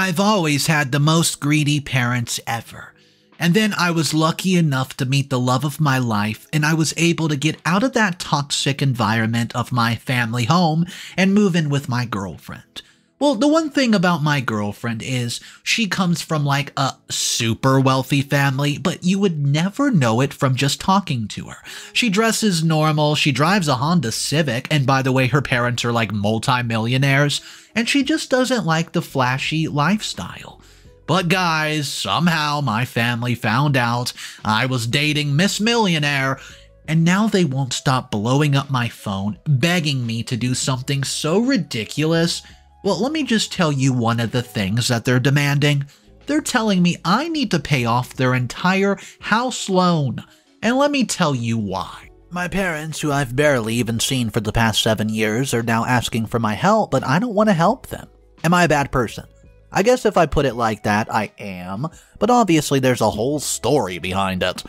I've always had the most greedy parents ever. And then I was lucky enough to meet the love of my life, and I was able to get out of that toxic environment of my family home and move in with my girlfriend. Well, the one thing about my girlfriend is she comes from like a super wealthy family, but you would never know it from just talking to her. She dresses normal, she drives a Honda Civic, and by the way, her parents are like multi-millionaires, and she just doesn't like the flashy lifestyle. But guys, somehow my family found out I was dating Miss Millionaire, and now they won't stop blowing up my phone, begging me to do something so ridiculous. Well, let me just tell you one of the things that they're demanding. They're telling me I need to pay off their entire house loan, and let me tell you why. My parents, who I've barely even seen for the past 7 years, are now asking for my help, but I don't want to help them. Am I a bad person? I guess if I put it like that, I am, but obviously there's a whole story behind it.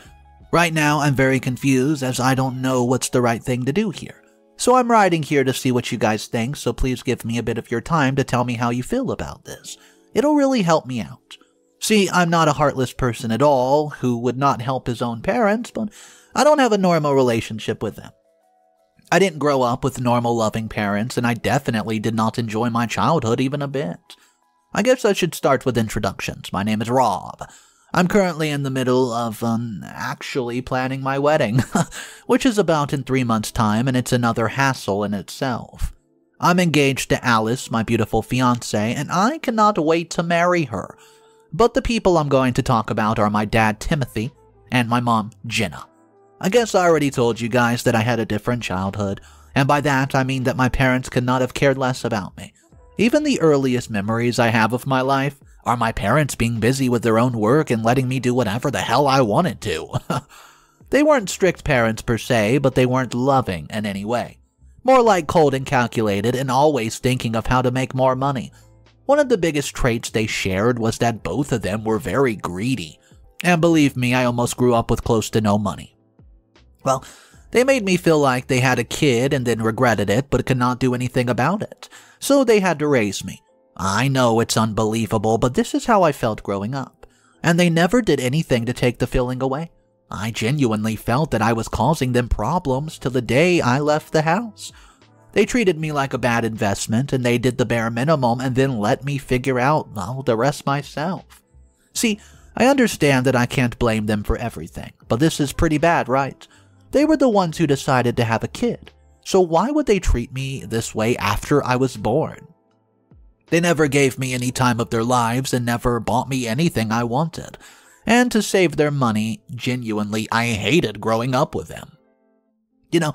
Right now, I'm very confused as I don't know what's the right thing to do here. So I'm writing here to see what you guys think, so please give me a bit of your time to tell me how you feel about this. It'll really help me out. See, I'm not a heartless person at all, who would not help his own parents, but I don't have a normal relationship with them. I didn't grow up with normal loving parents, and I definitely did not enjoy my childhood even a bit. I guess I should start with introductions. My name is Rob. I'm currently in the middle of, actually planning my wedding, which is about in 3 months' time, and it's another hassle in itself. I'm engaged to Alice, my beautiful fiancée, and I cannot wait to marry her. But the people I'm going to talk about are my dad, Timothy, and my mom, Jenna. I guess I already told you guys that I had a different childhood, and by that I mean that my parents could not have cared less about me. Even the earliest memories I have of my life are my parents being busy with their own work and letting me do whatever the hell I wanted to. They weren't strict parents per se, but they weren't loving in any way. More like cold and calculated and always thinking of how to make more money. One of the biggest traits they shared was that both of them were very greedy. And believe me, I almost grew up with close to no money. Well, they made me feel like they had a kid and then regretted it, but could not do anything about it. So they had to raise me. I know it's unbelievable, but this is how I felt growing up. And they never did anything to take the feeling away. I genuinely felt that I was causing them problems till the day I left the house. They treated me like a bad investment, and they did the bare minimum and then let me figure out, well, the rest myself. See, I understand that I can't blame them for everything, but this is pretty bad, right? They were the ones who decided to have a kid. So why would they treat me this way after I was born? They never gave me any time of their lives and never bought me anything I wanted. And to save their money, genuinely, I hated growing up with them. You know,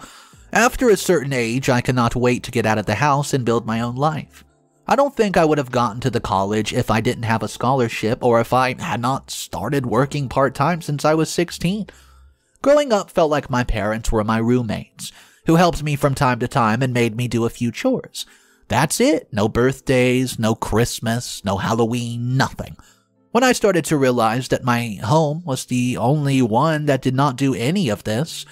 after a certain age, I cannot wait to get out of the house and build my own life. I don't think I would have gotten to the college if I didn't have a scholarship or if I had not started working part-time since I was 16. Growing up felt like my parents were my roommates, who helped me from time to time and made me do a few chores. That's it. No birthdays, no Christmas, no Halloween, nothing. When I started to realize that my home was the only one that did not do any of this,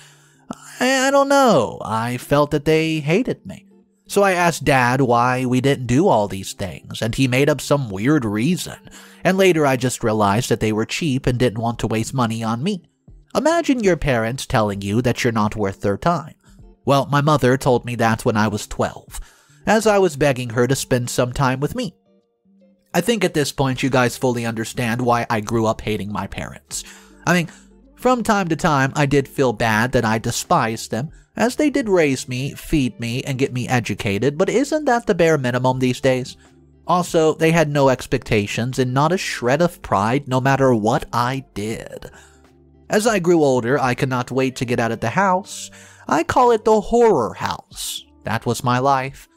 I don't know, I felt that they hated me. So I asked Dad why we didn't do all these things, and he made up some weird reason, and later I just realized that they were cheap and didn't want to waste money on me. Imagine your parents telling you that you're not worth their time. Well, my mother told me that when I was 12, as I was begging her to spend some time with me. I think at this point you guys fully understand why I grew up hating my parents. I mean, from time to time I did feel bad that I despised them, as they did raise me, feed me, and get me educated, but isn't that the bare minimum these days? Also, they had no expectations and not a shred of pride no matter what I did. As I grew older, I could not wait to get out of the house. I call it the horror house. That was my life.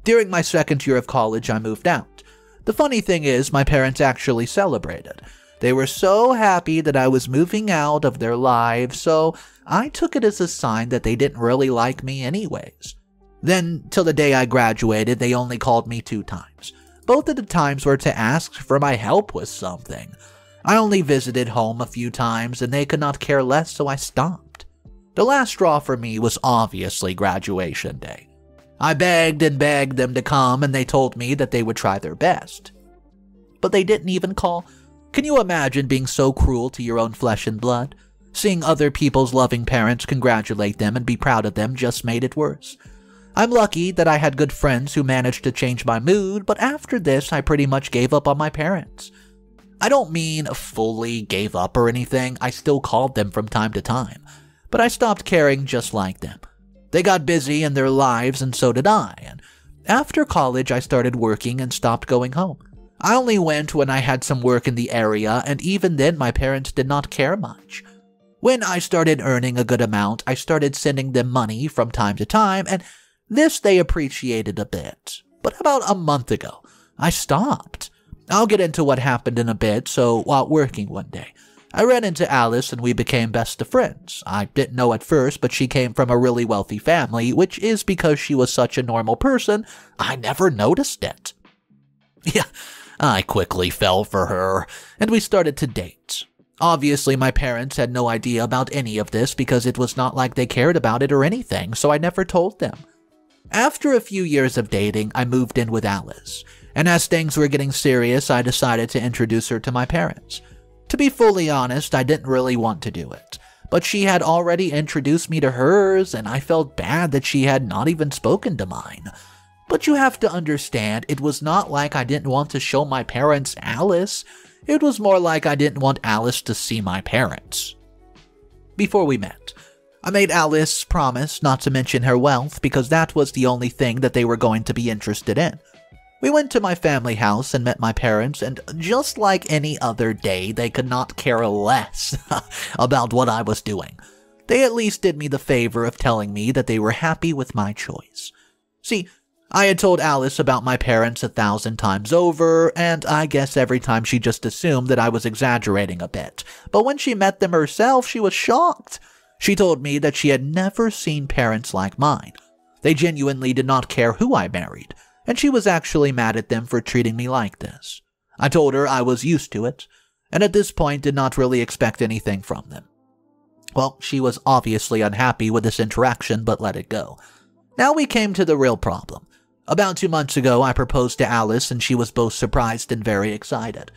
During my second year of college, I moved out. The funny thing is, my parents actually celebrated. They were so happy that I was moving out of their lives, so I took it as a sign that they didn't really like me anyways. Then, till the day I graduated, they only called me 2 times. Both of the times were to ask for my help with something. I only visited home a few times, and they could not care less, so I stopped. The last straw for me was obviously graduation day. I begged and begged them to come, and they told me that they would try their best. but they didn't even call. Can you imagine being so cruel to your own flesh and blood? Seeing other people's loving parents congratulate them and be proud of them just made it worse. I'm lucky that I had good friends who managed to change my mood, but after this, I pretty much gave up on my parents. I don't mean fully gave up or anything, I still called them from time to time, but I stopped caring just like them. They got busy in their lives and so did I, and after college I started working and stopped going home. I only went when I had some work in the area, and even then my parents did not care much. When I started earning a good amount, I started sending them money from time to time, and this they appreciated a bit. But about a month ago, I stopped. I'll get into what happened in a bit, so while working one day, I ran into Alice and we became best of friends. I didn't know at first, but she came from a really wealthy family, which is because she was such a normal person, I never noticed it. Yeah, I quickly fell for her, and we started to date. Obviously, my parents had no idea about any of this because it was not like they cared about it or anything, so I never told them. After a few years of dating, I moved in with Alice, and as things were getting serious, I decided to introduce her to my parents. To be fully honest, I didn't really want to do it, but she had already introduced me to hers, and I felt bad that she had not even spoken to mine. But you have to understand, it was not like I didn't want to show my parents Alice. It was more like I didn't want Alice to see my parents. Before we met, I made Alice promise not to mention her wealth because that was the only thing that they were going to be interested in. We went to my family house and met my parents, and just like any other day, they could not care less about what I was doing. They at least did me the favor of telling me that they were happy with my choice. See, I had told Alice about my parents 1,000 times over, and I guess every time she just assumed that I was exaggerating a bit. But when she met them herself, she was shocked. She told me that she had never seen parents like mine. They genuinely did not care who I married, and she was actually mad at them for treating me like this. I told her I was used to it, and at this point did not really expect anything from them. Well, she was obviously unhappy with this interaction, but let it go. Now we came to the real problem. About 2 months ago, I proposed to Alice, and she was both surprised and very excited.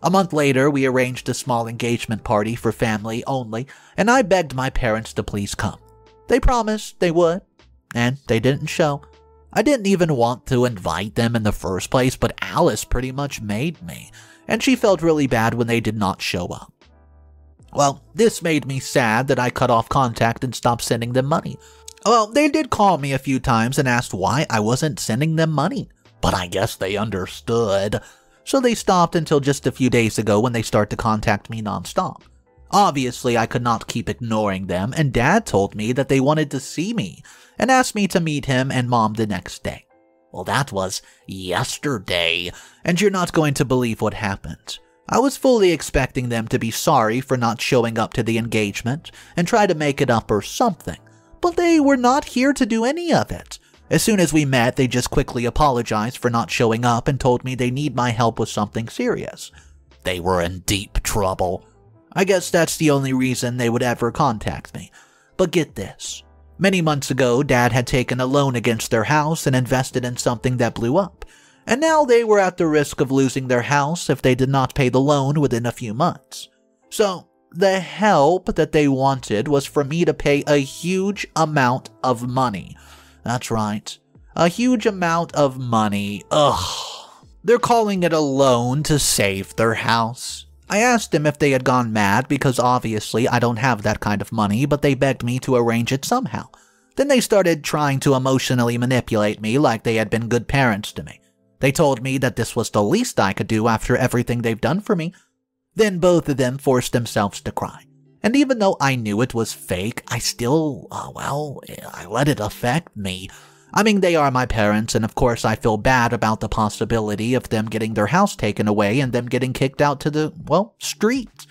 A month later, we arranged a small engagement party for family only, and I begged my parents to please come. They promised they would, and they didn't show. I didn't even want to invite them in the first place, but Alice pretty much made me, and she felt really bad when they did not show up. Well, this made me sad that I cut off contact and stopped sending them money. Well, they did call me a few times and asked why I wasn't sending them money, but I guess they understood. So they stopped until just a few days ago when they started to contact me nonstop. Obviously, I could not keep ignoring them, and Dad told me that they wanted to see me and asked me to meet him and Mom the next day. Well, that was yesterday, and you're not going to believe what happened. I was fully expecting them to be sorry for not showing up to the engagement and try to make it up or something. But they were not here to do any of it. As soon as we met, they just quickly apologized for not showing up and told me they need my help with something serious. They were in deep trouble. I guess that's the only reason they would ever contact me. But get this. Many months ago, Dad had taken a loan against their house and invested in something that blew up. And now they were at the risk of losing their house if they did not pay the loan within a few months. So, the help that they wanted was for me to pay a huge amount of money. That's right. A huge amount of money. Ugh. They're calling it a loan to save their house. I asked them if they had gone mad because obviously I don't have that kind of money, but they begged me to arrange it somehow. Then they started trying to emotionally manipulate me like they had been good parents to me. They told me that this was the least I could do after everything they've done for me. Then both of them forced themselves to cry. And even though I knew it was fake, I still, I let it affect me. I mean, they are my parents, and of course I feel bad about the possibility of them getting their house taken away and them getting kicked out to the, street.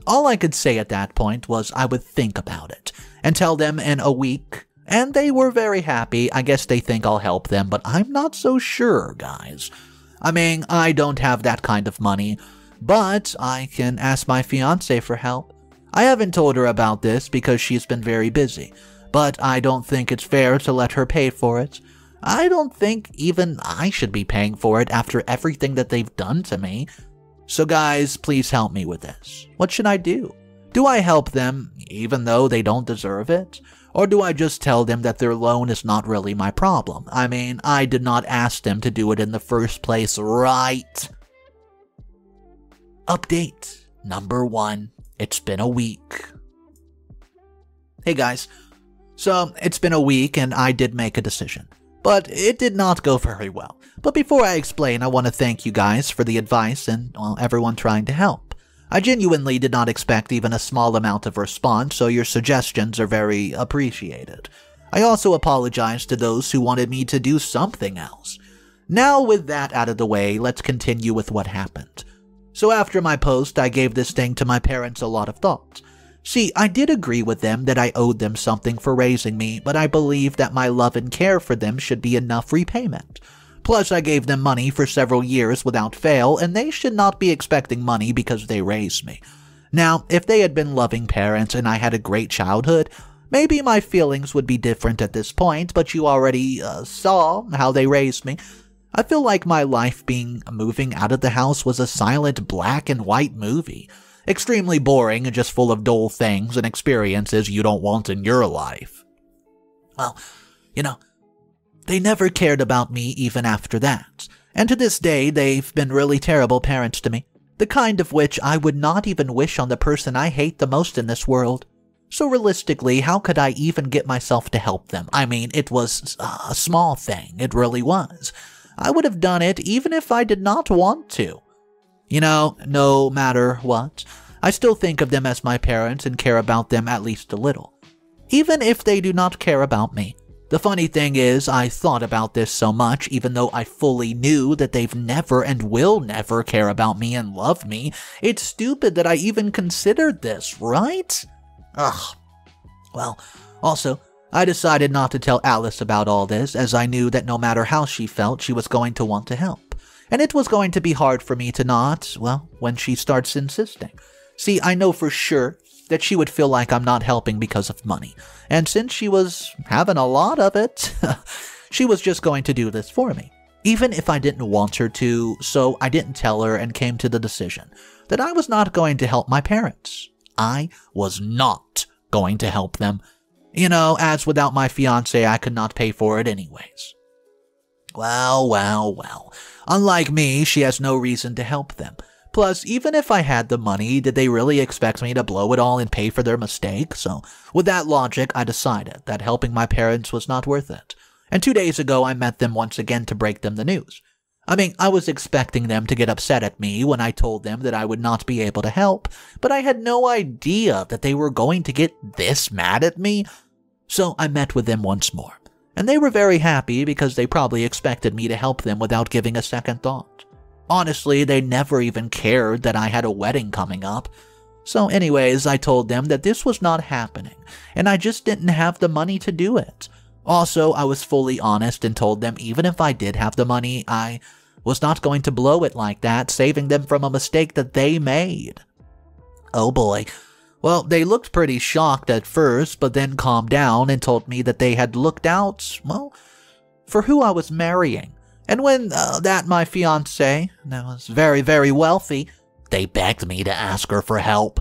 All I could say at that point was I would think about it and tell them in a week, and they were very happy. I guess they think I'll help them, but I'm not so sure, guys. I mean, I don't have that kind of money, but I can ask my fiancé for help. I haven't told her about this because she's been very busy, but I don't think it's fair to let her pay for it. I don't think even I should be paying for it after everything that they've done to me. So guys, please help me with this. What should I do? Do I help them even though they don't deserve it? Or do I just tell them that their loan is not really my problem? I mean, I did not ask them to do it in the first place, right? Update number 1. It's been a week. Hey guys, so it's been a week and I did make a decision, but it did not go very well. But before I explain, I want to thank you guys for the advice and, well, everyone trying to help. I genuinely did not expect even a small amount of response, so your suggestions are very appreciated. I also apologize to those who wanted me to do something else. Now with that out of the way, let's continue with what happened. So after my post, I gave this thing to my parents a lot of thought. See, I did agree with them that I owed them something for raising me, but I believe that my love and care for them should be enough repayment. Plus, I gave them money for several years without fail, and they should not be expecting money because they raised me. Now, if they had been loving parents and I had a great childhood, maybe my feelings would be different at this point, but you already saw how they raised me. I feel like my life moving out of the house was a silent black and white movie. Extremely boring and just full of dull things and experiences you don't want in your life. Well, they never cared about me even after that. And to this day, they've been really terrible parents to me. The kind of which I would not even wish on the person I hate the most in this world. So realistically, how could I even get myself to help them? I mean, it was a small thing. It really was. I would have done it even if I did not want to. No matter what, I still think of them as my parents and care about them at least a little. Even if they do not care about me. The funny thing is, I thought about this so much, even though I fully knew that they've never and will never care about me and love me. It's stupid that I even considered this, right? Ugh. Well, also, I decided not to tell Alice about all this, as I knew that no matter how she felt, she was going to want to help. And it was going to be hard for me to not, well, when she starts insisting. See, I know for sure that she would feel like I'm not helping because of money. And since she was having a lot of it, she was just going to do this for me. Even if I didn't want her to, so I didn't tell her and came to the decision that I was not going to help my parents. I was not going to help them. As without my fiancé, I could not pay for it anyways. Well. Unlike me, she has no reason to help them. Plus, even if I had the money, did they really expect me to blow it all and pay for their mistake? So, with that logic, I decided that helping my parents was not worth it. And 2 days ago, I met them once again to break them the news. I mean, I was expecting them to get upset at me when I told them that I would not be able to help, but I had no idea that they were going to get this mad at me. So, I met with them once more. And they were very happy because they probably expected me to help them without giving a second thought. Honestly, they never even cared that I had a wedding coming up. So anyways, I told them that this was not happening, and I just didn't have the money to do it. Also, I was fully honest and told them even if I did have the money, I was not going to blow it like that, saving them from a mistake that they made. Oh boy. Well, they looked pretty shocked at first, but then calmed down and told me that they had looked out, well, for who I was marrying. And when that my fiancé was very, very wealthy, they begged me to ask her for help.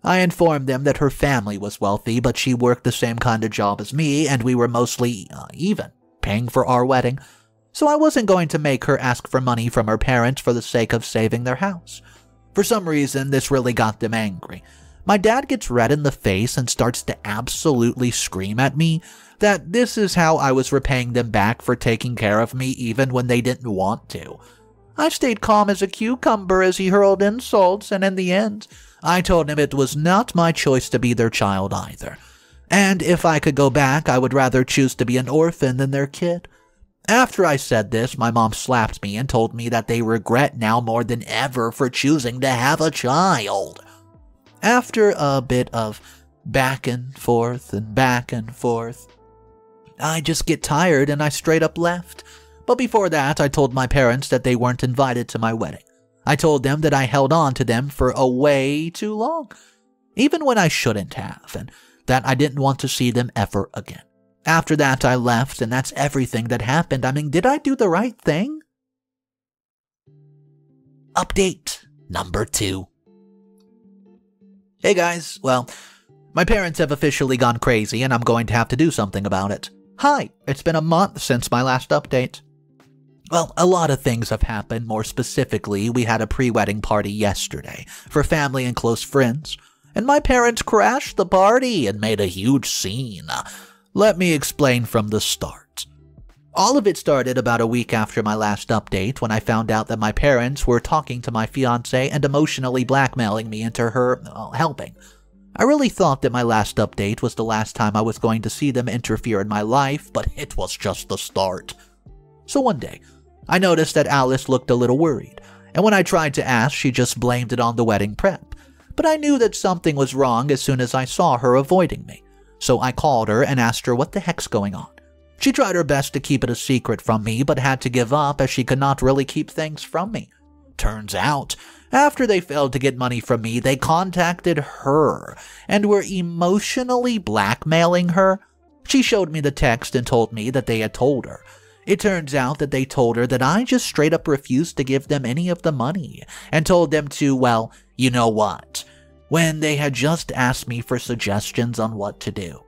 I informed them that her family was wealthy, but she worked the same kind of job as me, and we were mostly even, paying for our wedding. So I wasn't going to make her ask for money from her parents for the sake of saving their house. For some reason, this really got them angry. My dad gets red in the face and starts to absolutely scream at me that this is how I was repaying them back for taking care of me even when they didn't want to. I stayed calm as a cucumber as he hurled insults, and in the end, I told him it was not my choice to be their child either. And if I could go back, I would rather choose to be an orphan than their kid. After I said this, my mom slapped me and told me that they regret now more than ever for choosing to have a child. After a bit of back and forth, I just get tired and I straight up left. But before that, I told my parents that they weren't invited to my wedding. I told them that I held on to them for a way too long, even when I shouldn't have, and that I didn't want to see them ever again. After that, I left, and that's everything that happened. I mean, did I do the right thing? Update number 2. Hey guys, well, my parents have officially gone crazy, and I'm going to have to do something about it. Hi, it's been a month since my last update. Well, a lot of things have happened. More specifically, we had a pre-wedding party yesterday for family and close friends, and my parents crashed the party and made a huge scene. Let me explain from the start. All of it started about a week after my last update when I found out that my parents were talking to my fiancé and emotionally blackmailing me into her helping. I really thought that my last update was the last time I was going to see them interfere in my life, but it was just the start. So one day, I noticed that Alice looked a little worried, and when I tried to ask, she just blamed it on the wedding prep. But I knew that something was wrong as soon as I saw her avoiding me, so I called her and asked her what the heck's going on. She tried her best to keep it a secret from me, but had to give up as she could not really keep things from me. Turns out, after they failed to get money from me, they contacted her and were emotionally blackmailing her. She showed me the text and told me that they had told her. It turns out that they told her that I just straight up refused to give them any of the money and told them to, well, you know what, when they had just asked me for suggestions on what to do.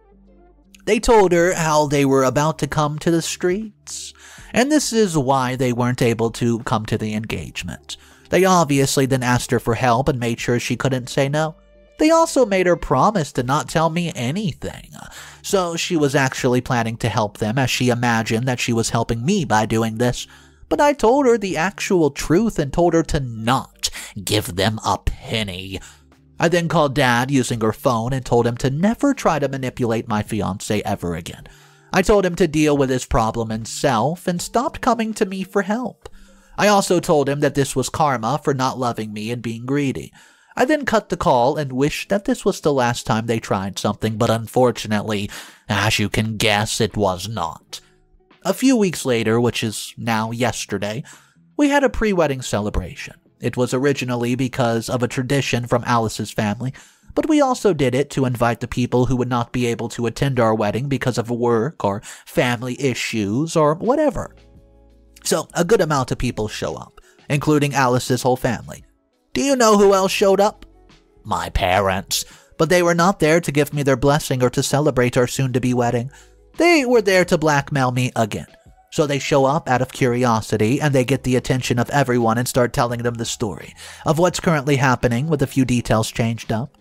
They told her how they were about to come to the streets, and this is why they weren't able to come to the engagement. They obviously then asked her for help and made sure she couldn't say no. They also made her promise to not tell me anything, so she was actually planning to help them as she imagined that she was helping me by doing this. But I told her the actual truth and told her to not give them a penny. I then called Dad using her phone and told him to never try to manipulate my fiancé ever again. I told him to deal with his problem himself and stopped coming to me for help. I also told him that this was karma for not loving me and being greedy. I then cut the call and wished that this was the last time they tried something, but unfortunately, as you can guess, it was not. A few weeks later, which is now yesterday, we had a pre-wedding celebration. It was originally because of a tradition from Alice's family, but we also did it to invite the people who would not be able to attend our wedding because of work or family issues or whatever. So a good amount of people show up, including Alice's whole family. Do you know who else showed up? My parents. But they were not there to give me their blessing or to celebrate our soon-to-be wedding. They were there to blackmail me again. So they show up out of curiosity and they get the attention of everyone and start telling them the story of what's currently happening with a few details changed up.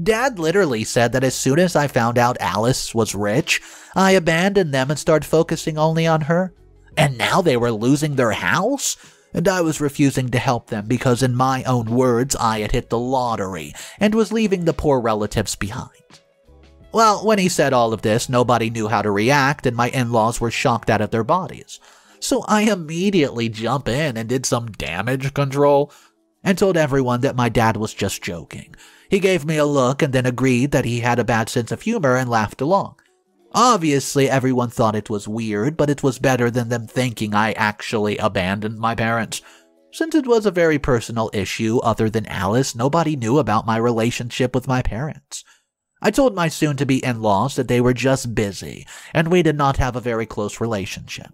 Dad literally said that as soon as I found out Alice was rich, I abandoned them and started focusing only on her. And now they were losing their house? And I was refusing to help them because in my own words, I had hit the lottery and was leaving the poor relatives behind. Well, when he said all of this, nobody knew how to react and my in-laws were shocked out of their bodies. So I immediately jumped in and did some damage control and told everyone that my dad was just joking. He gave me a look and then agreed that he had a bad sense of humor and laughed along. Obviously, everyone thought it was weird, but it was better than them thinking I actually abandoned my parents. Since it was a very personal issue other than Alice, nobody knew about my relationship with my parents. I told my soon-to-be in-laws that they were just busy, and we did not have a very close relationship.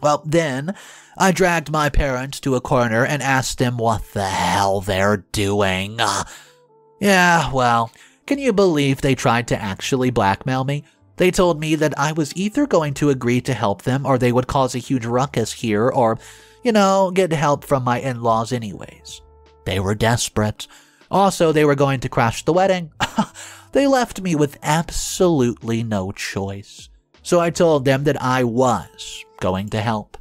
Well, then, I dragged my parents to a corner and asked them what the hell they're doing. Yeah, well, can you believe they tried to actually blackmail me? They told me that I was either going to agree to help them or they would cause a huge ruckus here or, get help from my in-laws anyways. They were desperate. Also, they were going to crash the wedding. They left me with absolutely no choice. So I told them that I was going to help.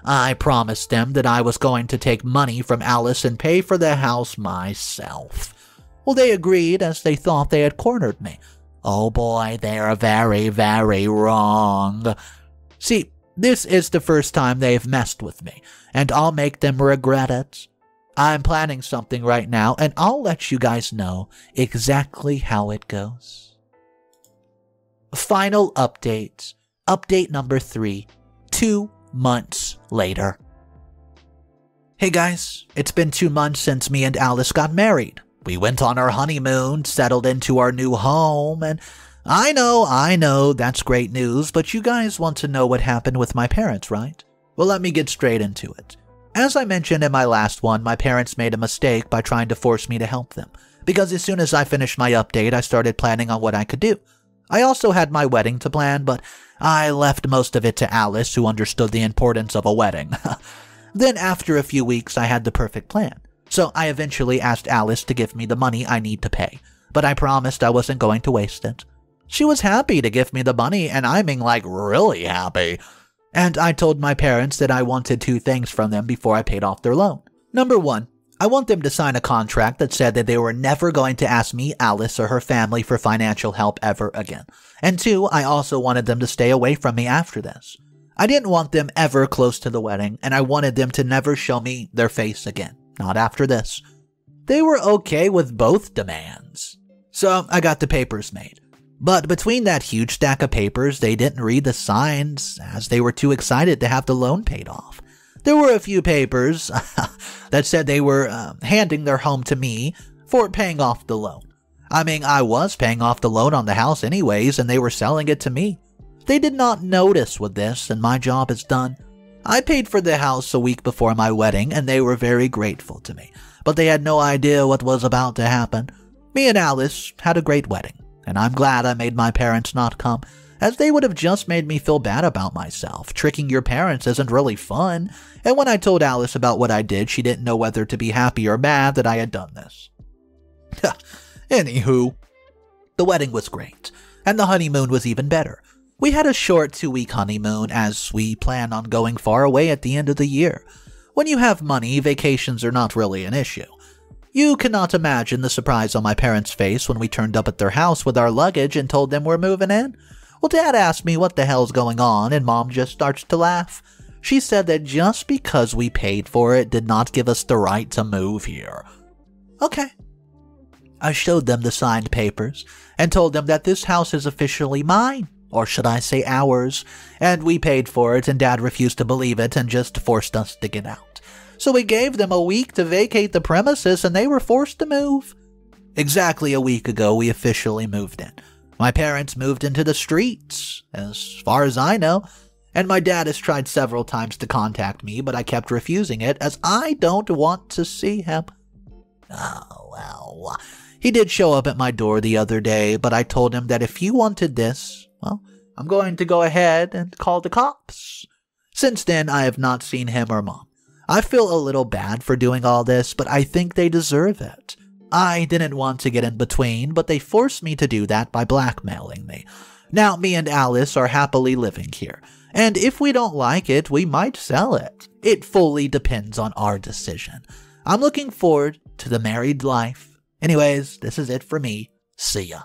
I promised them that I was going to take money from Alice and pay for the house myself. Well, they agreed as they thought they had cornered me. Oh boy, they are very, very wrong. See, this is the first time they've messed with me, and I'll make them regret it. I'm planning something right now, and I'll let you guys know exactly how it goes. Final update. Update number 3. 2 months later. Hey guys, it's been 2 months since me and Alice got married. We went on our honeymoon, settled into our new home, and I know, that's great news, but you guys want to know what happened with my parents, right? Well, let me get straight into it. As I mentioned in my last one, my parents made a mistake by trying to force me to help them, because as soon as I finished my update, I started planning on what I could do. I also had my wedding to plan, but I left most of it to Alice, who understood the importance of a wedding. Then after a few weeks, I had the perfect plan. So I eventually asked Alice to give me the money I need to pay, but I promised I wasn't going to waste it. She was happy to give me the money, and I mean like really happy. And I told my parents that I wanted 2 things from them before I paid off their loan. Number 1, I want them to sign a contract that said that they were never going to ask me, Alice, or her family for financial help ever again. And 2, I also wanted them to stay away from me after this. I didn't want them ever close to the wedding, and I wanted them to never show me their face again. Not after this. They were okay with both demands. So I got the papers made. But between that huge stack of papers, they didn't read the signs, as they were too excited to have the loan paid off. There were a few papers that said they were handing their home to me for paying off the loan. I mean, I was paying off the loan on the house anyways, and they were selling it to me. They did not notice with this, and my job is done. I paid for the house a week before my wedding, and they were very grateful to me, but they had no idea what was about to happen. Me and Alice had a great wedding, and I'm glad I made my parents not come, as they would have just made me feel bad about myself. Tricking your parents isn't really fun, and when I told Alice about what I did, she didn't know whether to be happy or mad that I had done this. Anywho, the wedding was great, and the honeymoon was even better. We had a short 2-week honeymoon, as we plan on going far away at the end of the year. When you have money, vacations are not really an issue. You cannot imagine the surprise on my parents' face when we turned up at their house with our luggage and told them we're moving in. Well, Dad asked me what the hell's going on, and Mom just starts to laugh. She said that just because we paid for it did not give us the right to move here. Okay. I showed them the signed papers and told them that this house is officially mine. Or should I say ours, and we paid for it, and Dad refused to believe it and just forced us to get out. So we gave them a week to vacate the premises, and they were forced to move. Exactly a week ago, we officially moved in. My parents moved into the streets, as far as I know, and my dad has tried several times to contact me, but I kept refusing it, as I don't want to see him. Oh, well, he did show up at my door the other day, but I told him that if he wanted this, well, I'm going to go ahead and call the cops. Since then, I have not seen him or Mom. I feel a little bad for doing all this, but I think they deserve it. I didn't want to get in between, but they forced me to do that by blackmailing me. Now, me and Alice are happily living here, and if we don't like it, we might sell it. It fully depends on our decision. I'm looking forward to the married life. Anyways, this is it for me. See ya.